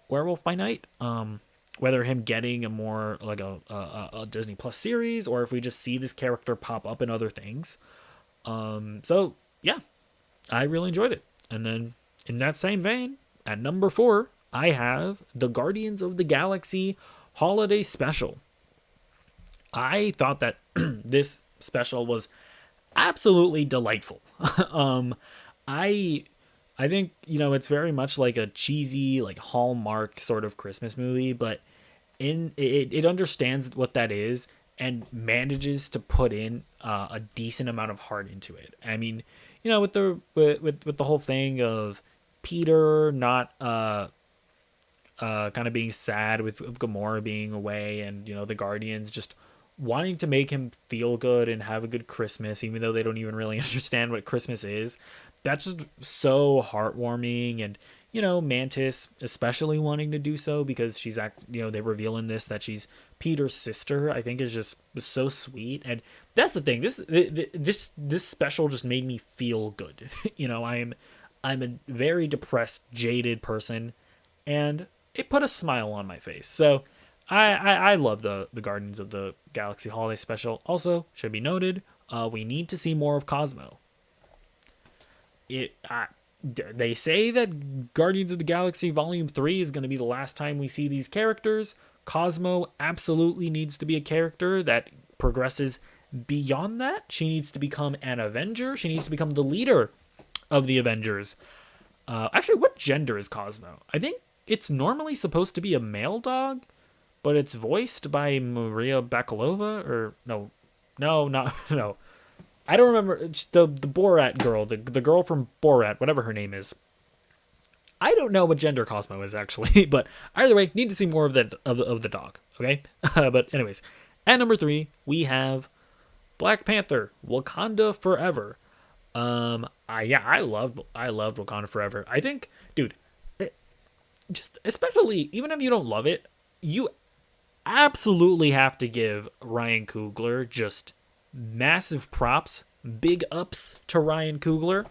A: Werewolf by Night. Whether him getting a more like a Disney Plus series, or if we just see this character pop up in other things. So yeah, I really enjoyed it. And then in that same vein, at number 4, I have the Guardians of the Galaxy Holiday Special. I thought that this special was absolutely delightful. I I think, it's very much like a cheesy, like Hallmark sort of Christmas movie, but it understands what that is and manages to put in a decent amount of heart into it. I mean, with the whole thing of Peter not kind of being sad with Gamora being away, and the Guardians just wanting to make him feel good and have a good Christmas, even though they don't even really understand what Christmas is. That's just so heartwarming, and Mantis especially wanting to do so because she's they reveal in this that she's Peter's sister. I think is just so sweet, and that's the thing. This special just made me feel good. I'm a very depressed, jaded person, and it put a smile on my face. So I love the Guardians of the Galaxy Holiday Special. Also, should be noted, we need to see more of Cosmo. They say that Guardians of the Galaxy Volume 3 is going to be the last time we see these characters. Cosmo absolutely needs to be a character that progresses beyond that. She needs to become an Avenger. She needs to become the leader of the Avengers. Actually, what gender is Cosmo? I think it's normally supposed to be a male dog, but it's voiced by Maria Bakalova, or no, not no. I don't remember. It's the Borat girl, the girl from Borat, whatever her name is. I don't know what gender Cosmo is actually, but either way, need to see more of the dog. Okay, but anyways, at number 3 we have Black Panther: Wakanda Forever. I loved Wakanda Forever. I think, dude, just especially even if you don't love it, you absolutely have to give Ryan Coogler just massive props, big ups to Ryan Coogler.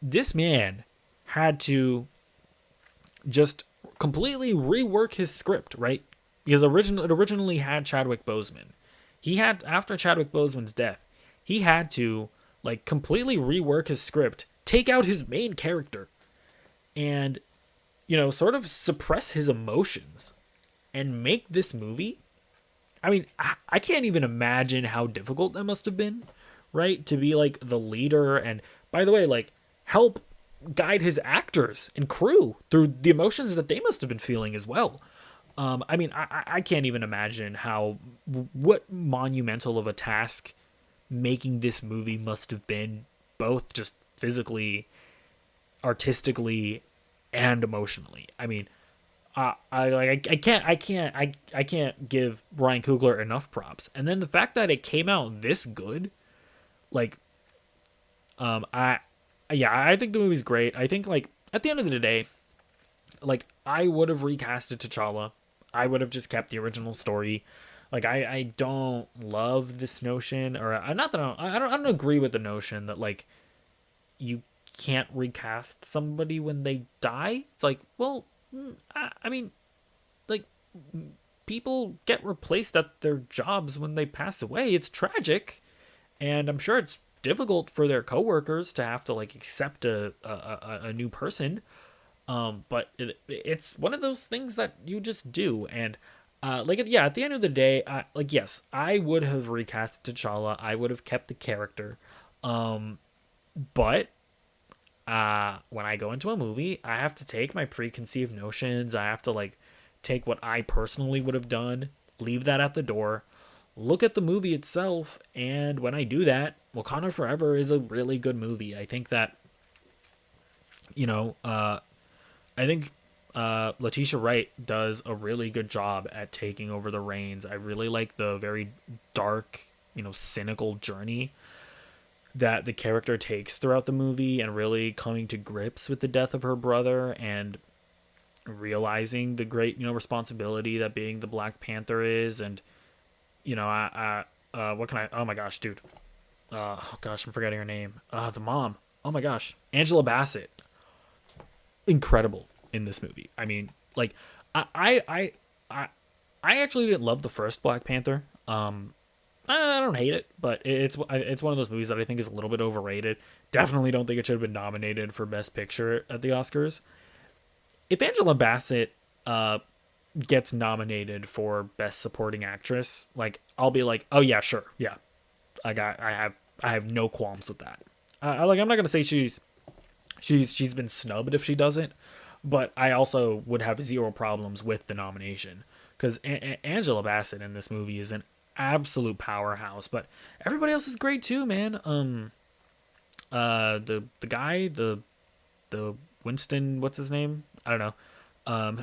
A: This man had to just completely rework his script, right? Because it originally had Chadwick Boseman. After Chadwick Boseman's death, he had to like completely rework his script, take out his main character, and sort of suppress his emotions and make this movie. I mean, I can't even imagine how difficult that must have been, right? To be like the leader, and by the way, like help guide his actors and crew through the emotions that they must have been feeling as well. I mean, I can't even imagine how what monumental of a task making this movie must have been, both just physically, artistically, and emotionally. I mean, I can't give Ryan Coogler enough props. And then the fact that it came out this good, like, I yeah, I think the movie's great. I think, like, at the end of the day, like, I would have recasted T'Challa. I would have just kept the original story. Like, I don't love this notion, or not that I don't agree with the notion that, like, you can't recast somebody when they die. It's like, well, I mean, like, people get replaced at their jobs when they pass away. It's tragic, and I'm sure it's difficult for their coworkers to have to, like, accept a new person. But it's one of those things that you just do. And like, yeah, at the end of the day, like, yes, I would have recast T'Challa. I would have kept the character. But when I go into a movie, I have to take my preconceived notions. I have to, like, take what I personally would have done, leave that at the door, look at the movie itself, and when I do that, Wakanda Forever is a really good movie. I think that, you know, I think Letitia Wright does a really good job at taking over the reins. I really like the very dark, cynical journey that the character takes throughout the movie, and really coming to grips with the death of her brother, and realizing the great, responsibility that being the Black Panther is. And, what can I, oh my gosh, dude. Oh gosh, I'm forgetting her name. The mom. Oh my gosh. Angela Bassett. Incredible in this movie. I mean, like, I actually didn't love the first Black Panther. I don't hate it, but it's one of those movies that I think is a little bit overrated. Definitely don't think it should have been nominated for Best Picture at the Oscars. If Angela Bassett gets nominated for Best Supporting Actress, like, I'll be like, oh yeah, sure, yeah, I have no qualms with that. I'm not gonna say she's been snubbed if she doesn't, but I also would have zero problems with the nomination, because Angela Bassett in this movie is an absolute powerhouse. But everybody else is great too, man. The guy, the Winston, what's his name? I don't know.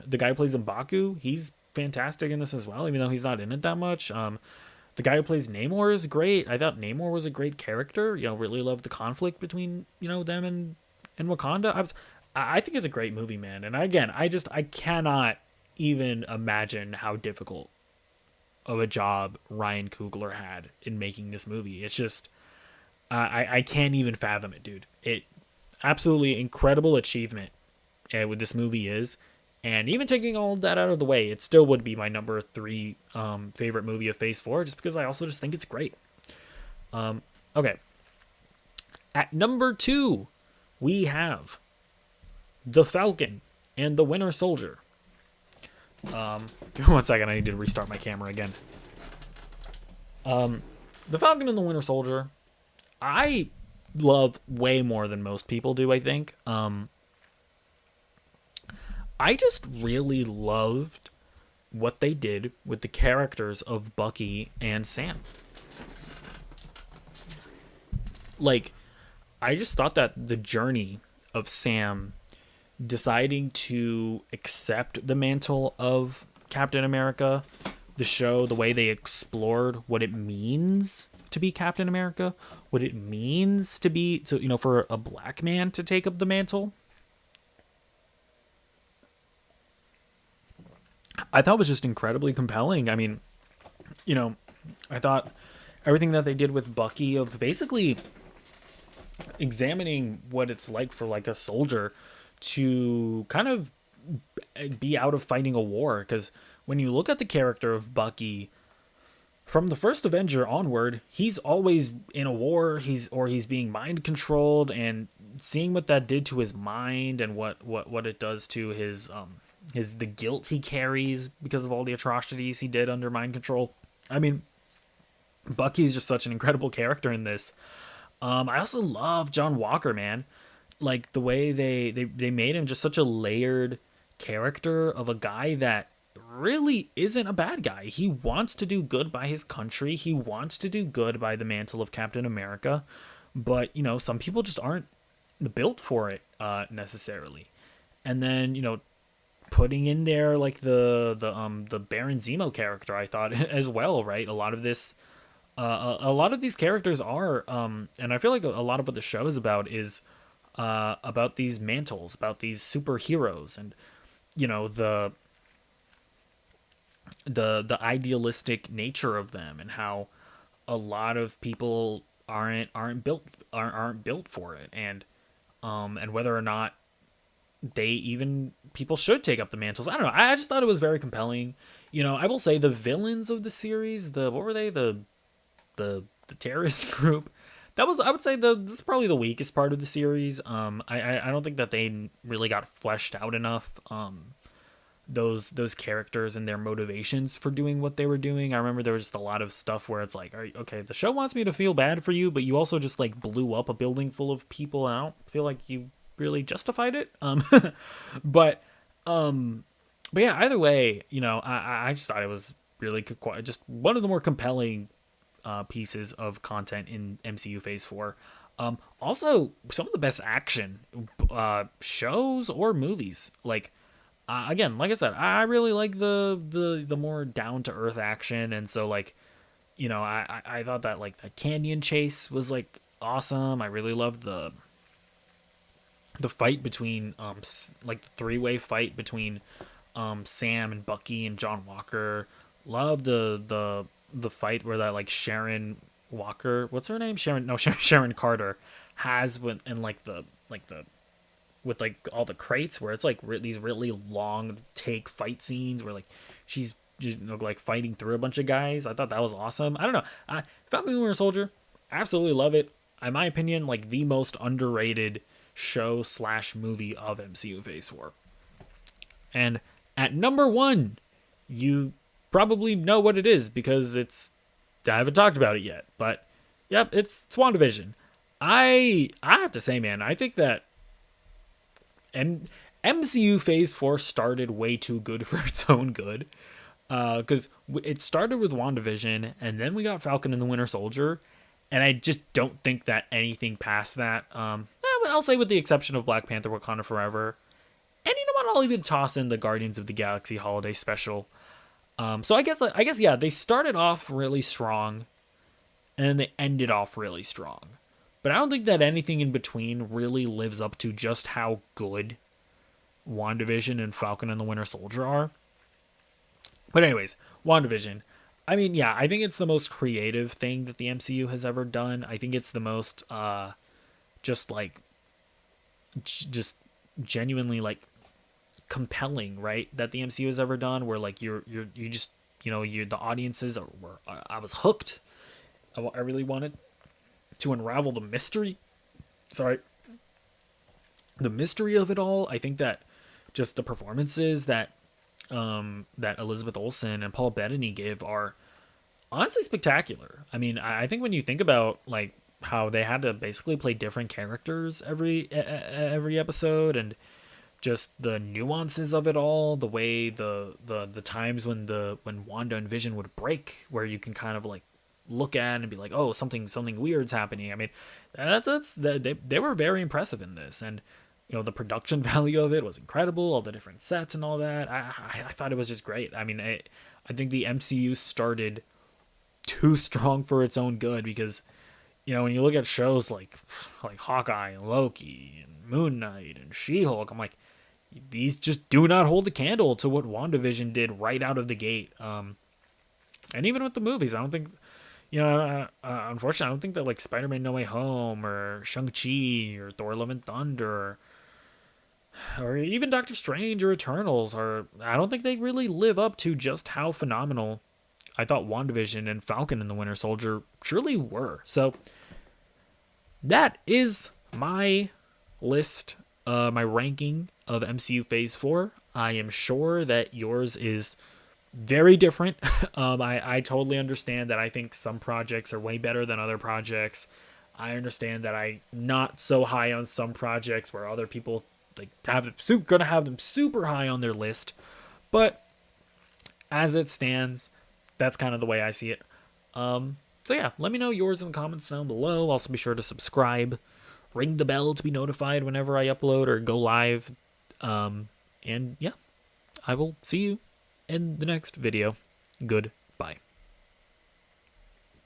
A: The guy who plays M'Baku, he's fantastic in this as well, even though he's not in it that much. The guy who plays Namor is great. I thought Namor was a great character. Really loved the conflict between, them and Wakanda. I think it's a great movie, man. And again, I cannot even imagine how difficult of a job Ryan Coogler had in making this movie. It's just, I can't even fathom it, dude. It absolutely incredible achievement what this movie is. And even taking all of that out of the way, it still would be my number 3 favorite movie of Phase 4, just because I also just think it's great. Okay. At number 2, we have The Falcon and the Winter Soldier. Give me 1 second, I need to restart my camera again. The Falcon and the Winter Soldier, I love way more than most people do, I think. I just really loved what they did with the characters of Bucky and Sam. Like, I just thought that the journey of Sam deciding to accept the mantle of Captain America, the show, the way they explored what it means to be Captain America, what it means to be, for a black man to take up the mantle, I thought was just incredibly compelling. I mean, I thought everything that they did with Bucky, of basically examining what it's like for, like, a soldier to kind of be out of fighting a war. Because when you look at the character of Bucky from the first Avenger onward, he's always in a war. He's being mind controlled, and seeing what that did to his mind, and what it does to his the guilt he carries because of all the atrocities he did under mind control. I mean, Bucky is just such an incredible character in this. I also love John Walker, man. like the way they made him just such a layered character of a guy that really isn't a bad guy. He wants to do good by his country. He wants to do good by the mantle of Captain America. But, some people just aren't built for it necessarily. And then, putting in there like the Baron Zemo character, I thought as well, right? A lot of these characters are, and I feel like a lot of what the show is about these mantles, about these superheroes, and the idealistic nature of them, and how a lot of people aren't built for it, and whether or not people should take up the mantles. I don't know. I just thought it was very compelling. I will say the villains of the series, what were they? The terrorist group. That was, I would say, this is probably the weakest part of the series. I don't think that they really got fleshed out enough. Those characters and their motivations for doing what they were doing. I remember there was just a lot of stuff where it's like, okay, the show wants me to feel bad for you, but you also just like blew up a building full of people, and I don't feel like you really justified it. But but yeah, either way, I just thought it was really just one of the more compelling pieces of content in MCU Phase 4. Also, some of the best action shows or movies. Like, again, like I said, I really like the more down to earth action, and so like, I thought that like the canyon chase was like awesome. I really loved the fight between like the three-way fight between Sam and Bucky and John Walker. Love the fight where that like Sharon Walker, what's her name? Sharon Carter has in like the with like all the crates, where it's like these really long take fight scenes where like she's just like fighting through a bunch of guys. I thought that was awesome. I don't know. Falcon and Winter Soldier, absolutely love it. In my opinion, like the most underrated show / movie of MCU Phase 4. And at number 1, you probably know what it is because I haven't talked about it yet. But yep, it's WandaVision. I have to say, man, I think that MCU Phase 4 started way too good for its own good. Because it started with WandaVision, and then we got Falcon and the Winter Soldier, and I just don't think that anything past that, I'll say with the exception of Black Panther Wakanda Forever, and you know what, I'll even toss in the Guardians of the Galaxy Holiday Special. So I guess yeah, they started off really strong, and then they ended off really strong. But I don't think that anything in between really lives up to just how good WandaVision and Falcon and the Winter Soldier are. But anyways, WandaVision. I mean, yeah, I think it's the most creative thing that the MCU has ever done. I think it's the most, just genuinely like compelling, right? That the MCU has ever done. Where like you just the audiences I was hooked. I really wanted to unravel the mystery. Sorry, the mystery of it all. I think that just the performances that Elizabeth Olsen and Paul Bettany give are honestly spectacular. I mean, I think when you think about like how they had to basically play different characters every episode, and just the nuances of it all, the way the times when Wanda and Vision would break, where you can kind of like look at and be like, oh, something weird's happening. I mean, they were very impressive in this, and the production value of it was incredible, all the different sets and all that. I thought it was just great. I mean, I think the MCU started too strong for its own good, because when you look at shows like Hawkeye and Loki and Moon Knight and She-Hulk, I'm like, these just do not hold a candle to what WandaVision did right out of the gate. And even with the movies, I don't think, unfortunately, I don't think that like Spider-Man No Way Home or Shang-Chi or Thor Love and Thunder or even Doctor Strange or Eternals I don't think they really live up to just how phenomenal I thought WandaVision and Falcon and the Winter Soldier truly were. So that is my list, my ranking of MCU Phase 4. I am sure that yours is very different. I totally understand that I think some projects are way better than other projects. I understand that I'm not so high on some projects where other people like gonna have them super high on their list, but as it stands, that's kind of the way I see it. So yeah, let me know yours in the comments down below. Also be sure to subscribe, ring the bell to be notified whenever I upload or go live. And yeah, I will see you in the next video. Goodbye.